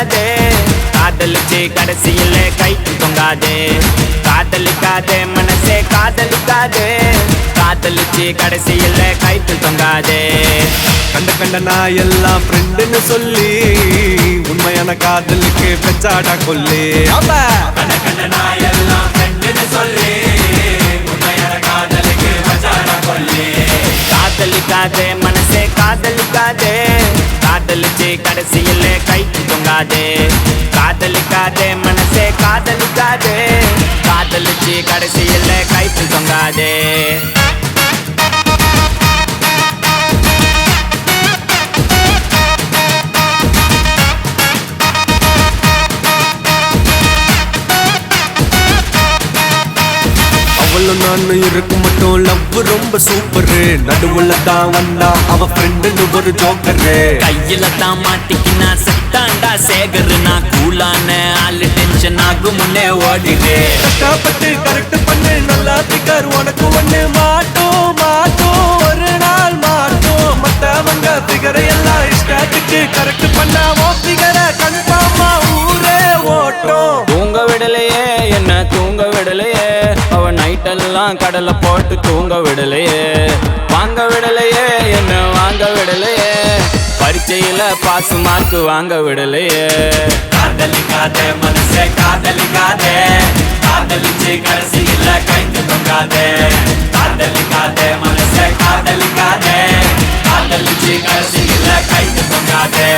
காதலிக்காதே காதலிச்சு கடைசியில கைக்கு தொங்காதே காதலிக்காதே மனசே காதலிக்காதே காதலிச்சு கடைசியில கைக்கு தொங்காதே கண்ட கண்ட நான் எல்லாம் ஃப்ரெண்டுன்னு சொல்லி உண்மையான காதலுக்கு பெச்சாடா கொல்லி கண்ட கண்ட நான் எல்லாம் ஃப்ரெண்டுன்னு சொல்லி உண்மையான காதலுக்கு பெச்சாடா கொல்லி காதலிக்காதே மனசே காதலிக்காதே காதலிச்சு கடைசியில கைக்கு தொங்காதே காதலிக்காதே மனசே காதலிக்காதே காதலிச்சு கடைசியில கைக்கு தொங்காதே நானும் இருக்கும் மட்டும் லவ் ரொம்ப சூப்பரு நடுவுல தான் வந்தா அவ ஃப்ரெண்டுன்னு ஒரு ஜோக்கரு கையில தான் மாட்டிக்கினா செத்தாண்டா சேகரு நான் கூலான ஆளு டென்ஷன் ஆகும் முன்னே ஓடிடு கஷ்டப்பட்டு கரெக்ட் பண்ணு நல்லா திக்கார் உனக்கு ஒண்ணு மாட்டோம் மாட்டோம் ஒரு நாள் மாட்டோம் மத்தவங்க பிகரை எல்லாம் இஷ்டத்துக்கு கரெக்ட் பண்ணா ஓ பிகரை கன்ஃபார்மா ஊரே ஓட்டும் தூங்க விடலையே என்ன தூங்க விடலையே அவ நைட்டெல்லாம் கடலை போட்டு தூங்க விடலையே வாங்க விடலையே என்ன வாங்க விடலையே பரீட்சையில பாஸ் மார்க் வாங்க விடலையே காதலிக்காதே மனசே காதலிக்காதே காதலிச்சு கடைசியில கைந்து தொங்காதே காதலிக்காதே மனசே காதலிக்காதே காதலிச்சு கடைசியில கைந்து தொங்காதே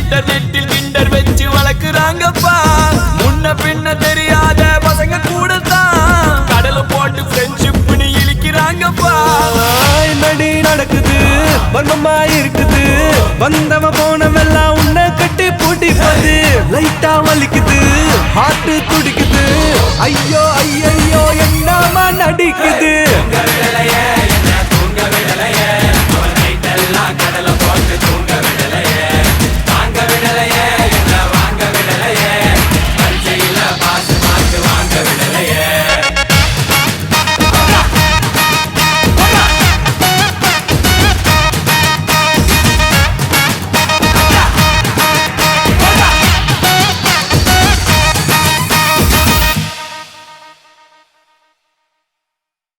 இன்டர்நெட்டில் கிண்டர் வச்சு வளர்க்குறாங்கப்பா முன்ன பின்ன தெரியாத பசங்க கூட தான் கடலை போட்டு ஃப்ரெண்ட்ஷிப்னு இழிக்கிறாங்கப்பா நடி நடக்குது வர்மமா இருக்குது வந்தவ போனவெல்லாம் உன்னை கட்டி பூட்டி போது லைட்டா வலிக்குது ஹார்ட் துடிக்குது ஐயோ ஐயோ